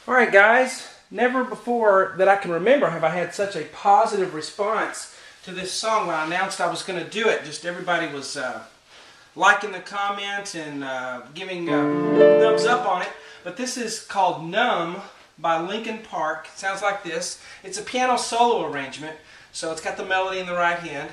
Alright guys, never before that I can remember have I had such a positive response to this song when I announced I was going to do it. Just everybody was liking the comment and giving thumbs up on it. But this is called Numb by Linkin Park. It sounds like this. It's a piano solo arrangement, so it's got the melody in the right hand.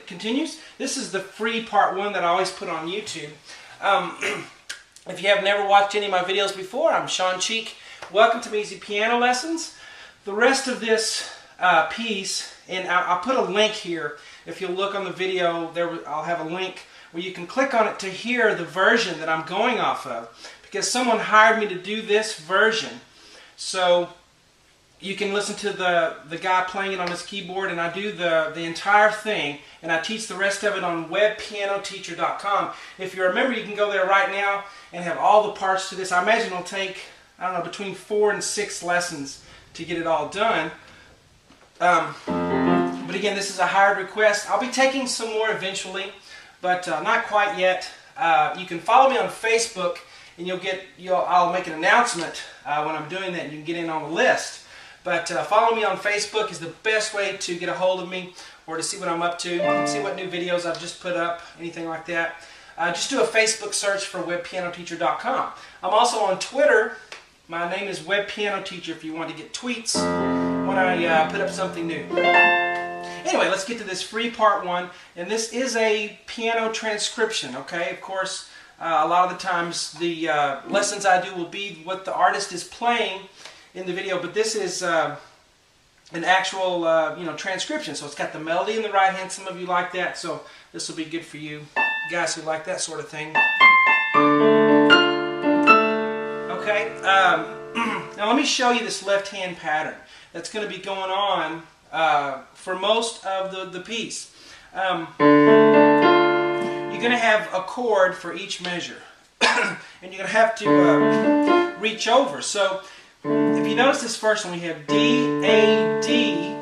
Continues. This is the free part one that I always put on YouTube. If you have never watched any of my videos before, I'm Shawn. Welcome to Easy Piano Lessons. The rest of this piece, and I'll put a link here. If you'll look on the video, I'll have a link where you can click on it to hear the version that I'm going off of, because someone hired me to do this version. So you can listen to the guy playing it on his keyboard, and I do the entire thing, and I teach the rest of it on webpianoteacher.com. If you remember, you can go there right now and have all the parts to this. I imagine it'll take, I don't know, between 4 and 6 lessons to get it all done. But again, this is a hired request. I'll be taking some more eventually, but not quite yet. You can follow me on Facebook, and I'll make an announcement when I'm doing that, and you can get in on the list. But follow me on Facebook is the best way to get a hold of me or to see what I'm up to, see what new videos I've just put up, anything like that. Just do a Facebook search for webpianoteacher.com. I'm also on Twitter. My name is webpianoteacher if you want to get tweets when I put up something new. Anyway, let's get to this free part one. And this is a piano transcription, okay? Of course, a lot of the times the lessons I do will be what the artist is playing in the video, but this is an actual transcription, so it's got the melody in the right hand. Some of you like that, so this will be good for you guys who like that sort of thing. Okay, now let me show you this left hand pattern that's going to be going on for most of the piece. You're going to have a chord for each measure, and you're going to have to reach over. So if you notice this first one, we have D, A, D,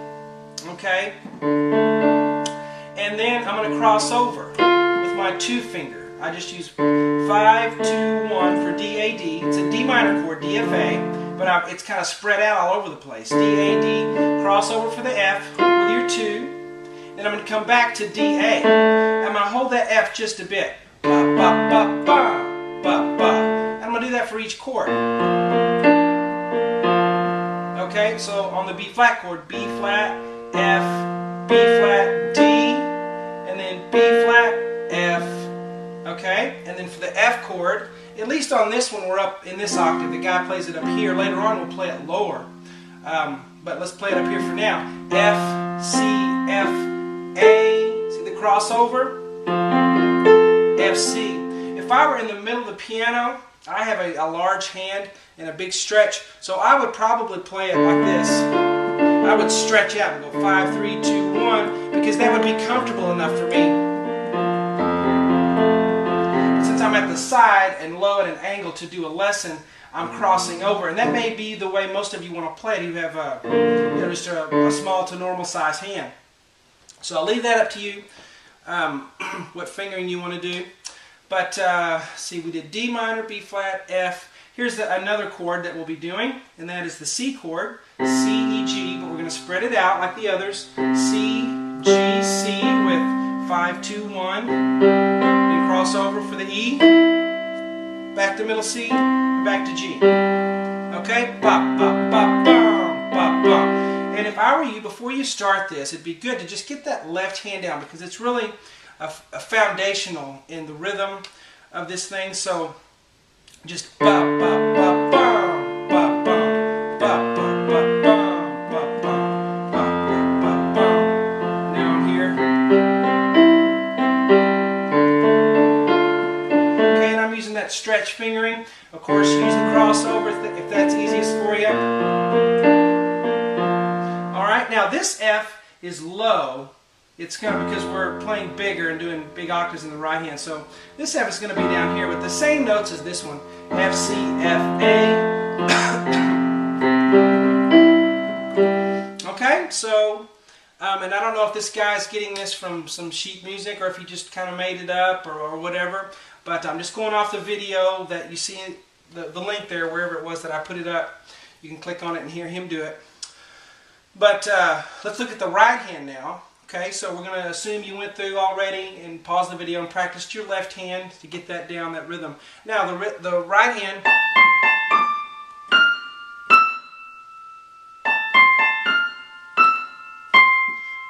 okay? And then I'm going to cross over with my 2 finger. I just use 5, 2, 1 for D, A, D. It's a D minor chord, D, F, A, but it's kind of spread out all over the place. D, A, D, cross over for the F with your 2. Then I'm going to come back to D, A. I'm going to hold that F just a bit. Ba, ba, ba, ba, ba, ba. And I'm going to do that for each chord. Okay, so on the B flat chord, B flat, F, B flat, D, and then B flat, F, okay? And then for the F chord, at least on this one, we're up in this octave. The guy plays it up here. Later on, we'll play it lower. But let's play it up here for now. F, C, F, A. See the crossover? F, C. If I were in the middle of the piano, I have a large hand and a big stretch, so I would probably play it like this. I would stretch out and go 5, 3, 2, 1, because that would be comfortable enough for me. Since I'm at the side and low at an angle to do a lesson, I'm crossing over, and that may be the way most of you want to play it. You have just a small to normal size hand. So I'll leave that up to you, what fingering you want to do. But see, we did D minor, B flat, F. Here's another chord that we'll be doing, and that is the C chord, C, E, G, but we're going to spread it out like the others. C, G, C with 5, 2, 1. Then cross over for the E, back to middle C, back to G. Okay? Bop, bop, bop, bum, bop, bum. And if I were you, before you start this, it'd be good to just get that left hand down, because it's really a foundational in the rhythm of this thing. So just bop, bop, bop, bum, bop, bum, bop, bop, bop, bum, bop, bum, bop, bop, bop, bum. Now I'm here. Okay, and I'm using that stretch fingering. Of course, use the crossover if that's easiest for you. All right, now this F is low it's kind of because we're playing bigger and doing big octaves in the right hand. So this F is going to be down here with the same notes as this one. F, C, F, A. Okay, so, and I don't know if this guy's getting this from some sheet music or if he just kind of made it up or whatever, but I'm just going off the video that you see, the link there, wherever it was that I put it up. You can click on it and hear him do it. But let's look at the right hand now. Okay, so we're going to assume you went through already and paused the video and practiced your left hand to get that down, that rhythm. Now the right hand,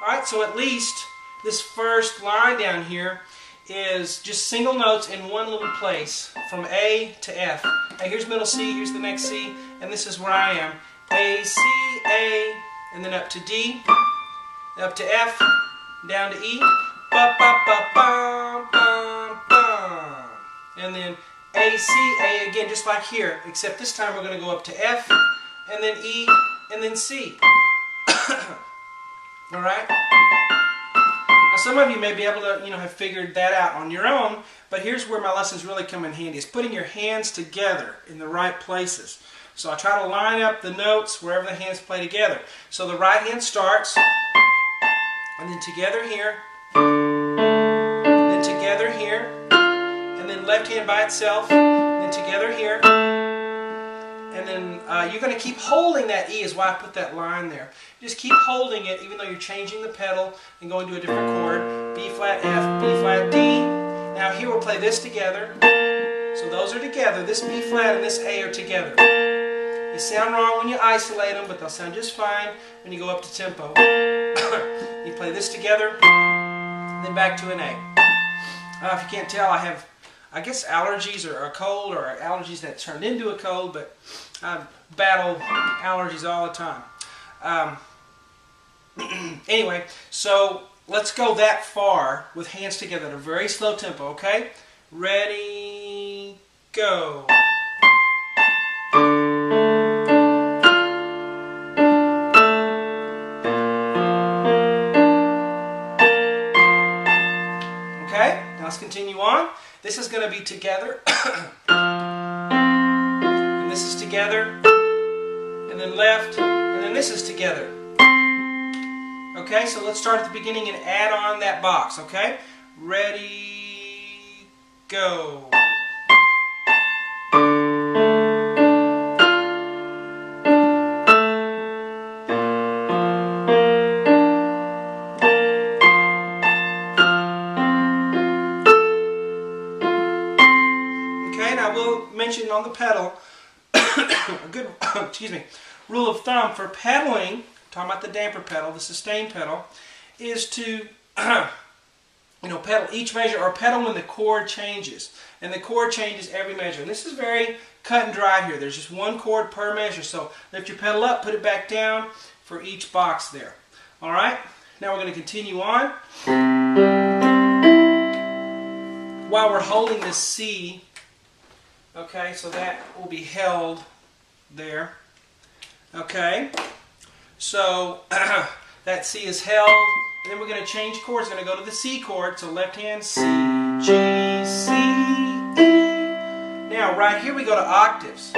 alright, so at least this first line down here is just single notes in one little place from A to F. Now here's middle C, here's the next C, and this is where I am. A, C, A, and then up to D, up to F, down to E, ba ba ba bum bum bum, and then A, C, A again, just like here, except this time we're going to go up to F, and then E, and then C. All right. Now some of you may be able to, have figured that out on your own, but here's where my lessons really come in handy: is putting your hands together in the right places. So I try to line up the notes wherever the hands play together. So the right hand starts, and then together here, and then together here, and then left hand by itself, and then together here, and then you're going to keep holding that E, is why I put that line there. Just keep holding it even though you're changing the pedal and going to a different chord. B flat, F, B flat, D. Now here we'll play this together. So those are together. This B flat and this A are together. They sound wrong when you isolate them, but they'll sound just fine when you go up to tempo. You play this together, then back to an A. If you can't tell, I have, I guess, allergies or a cold, or allergies that turned into a cold, but I battle allergies all the time. Anyway, so let's go that far with hands together at a very slow tempo, okay? Ready, go. Okay, now let's continue on. This is going to be together, and this is together, and then left, and then this is together. Okay, so let's start at the beginning and add on that box, okay? Ready, go. Okay, now we'll mention on the pedal a good rule of thumb for pedaling. Talking about the damper pedal, the sustain pedal, is to pedal each measure, or pedal when the chord changes. And the chord changes every measure. And this is very cut and dry here. There's just one chord per measure. So lift your pedal up, put it back down for each box there. Alright, now we're going to continue on. While we're holding this C, okay, so that will be held there. Okay. So that C is held, and then we're going to change chords. We're going to go to the C chord, so left hand C, G, C, E. Now right here we go to octaves.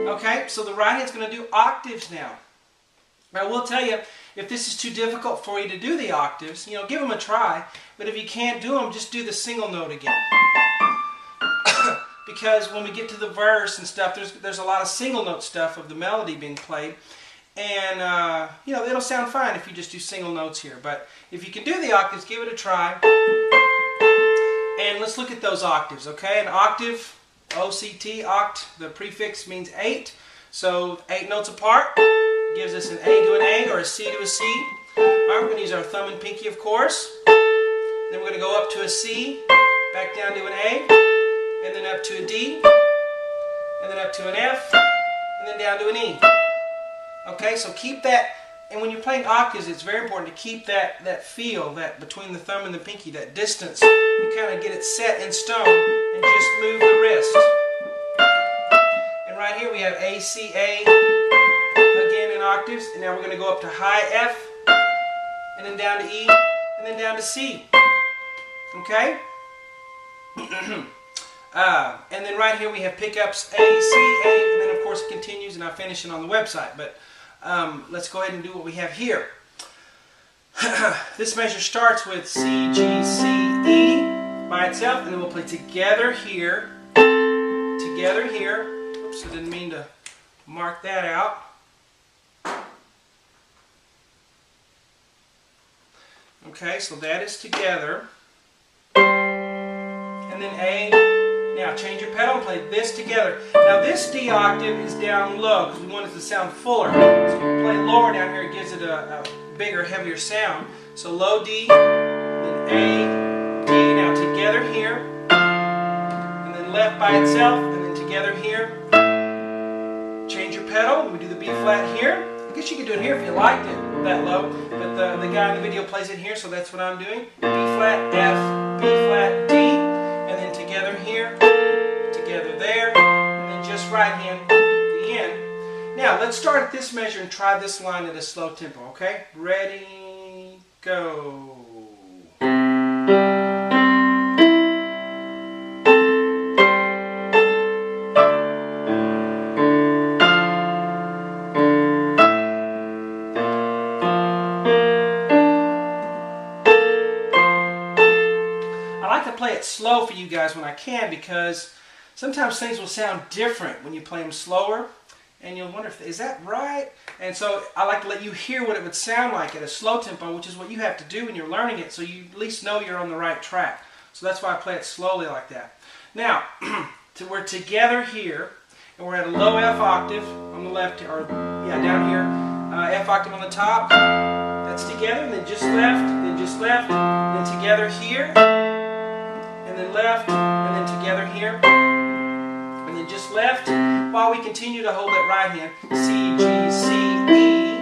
Okay, so the right hand's going to do octaves now. I will tell you, if this is too difficult for you to do the octaves, give them a try. But if you can't do them, just do the single note again. Because when we get to the verse and stuff, there's a lot of single note stuff of the melody being played. And, it'll sound fine if you just do single notes here. But if you can do the octaves, give it a try. And let's look at those octaves, okay? An octave, O-C-T, oct, the prefix means 8. So 8 notes apart gives us an A to an A, or a C to a C. Alright, we're going to use our thumb and pinky, of course. Then we're going to go up to a C, back down to an A, and then up to a D, and then up to an F, and then down to an E. Okay, so keep that, and when you're playing octaves, it's very important to keep that feel, that between the thumb and the pinky, that distance. You kind of get it set in stone, and just move the wrist. And right here we have A, C, A, again in octaves. And now we're going to go up to high F, and then down to E, and then down to C. Okay? And then right here we have pickups A, C, A, and then of course it continues, and I finish it on the website. But let's go ahead and do what we have here. This measure starts with C, G, C, E by itself, and then we'll play together here, together here. Oops, I didn't mean to mark that out. Okay, so that is together. And then A. Now change your pedal and play this together. Now this D octave is down low because we want it to sound fuller. So we play lower down here, it gives it a bigger, heavier sound. So low D, then A, D. Now together here, and then left by itself, and then together here. Change your pedal. We do the B flat here. I guess you could do it here if you liked it that low, but the guy in the video plays it here, so that's what I'm doing. B flat, F, B flat, D, and then together here, together there, and then just right hand, the end. Now let's start at this measure and try this line at a slow tempo, okay? Ready, go. Play it slow for you guys when I can, because sometimes things will sound different when you play them slower, and you'll wonder, is that right? And so I like to let you hear what it would sound like at a slow tempo, which is what you have to do when you're learning it, so you at least know you're on the right track. So that's why I play it slowly like that. Now, we're together here, and we're at a low F octave on the left, or yeah, down here, F octave on the top. That's together, and then just left, then together here. And then left, and then together here, and then just left, while we continue to hold that right hand, C, G, C, E,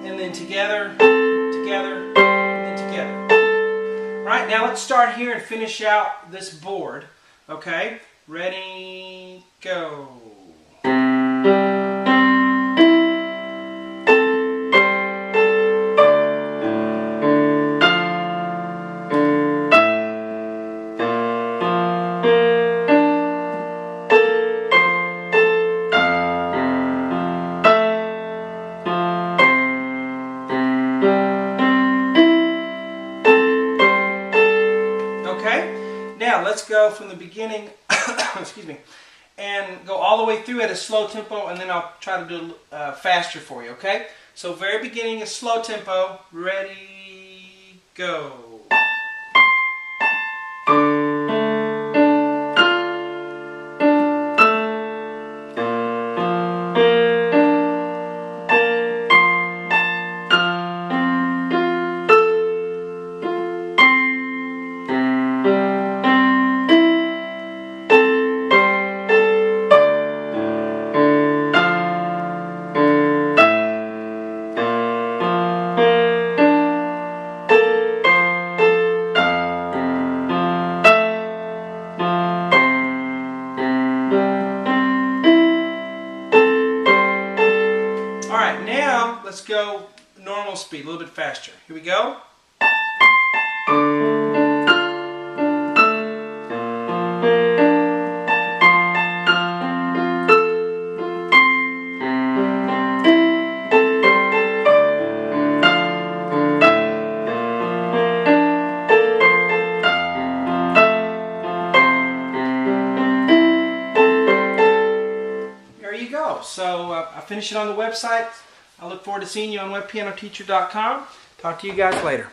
and then together, together, and then together. Right, now let's start here and finish out this board, okay? Ready, go. Now let's go from the beginning, excuse me, and go all the way through at a slow tempo, and then I'll try to do it faster for you, okay? So very beginning is slow tempo, ready, go. Alright, now let's go normal speed, a little bit faster. Here we go. So I finish it on the website. I look forward to seeing you on webpianoteacher.com. Talk to you guys later.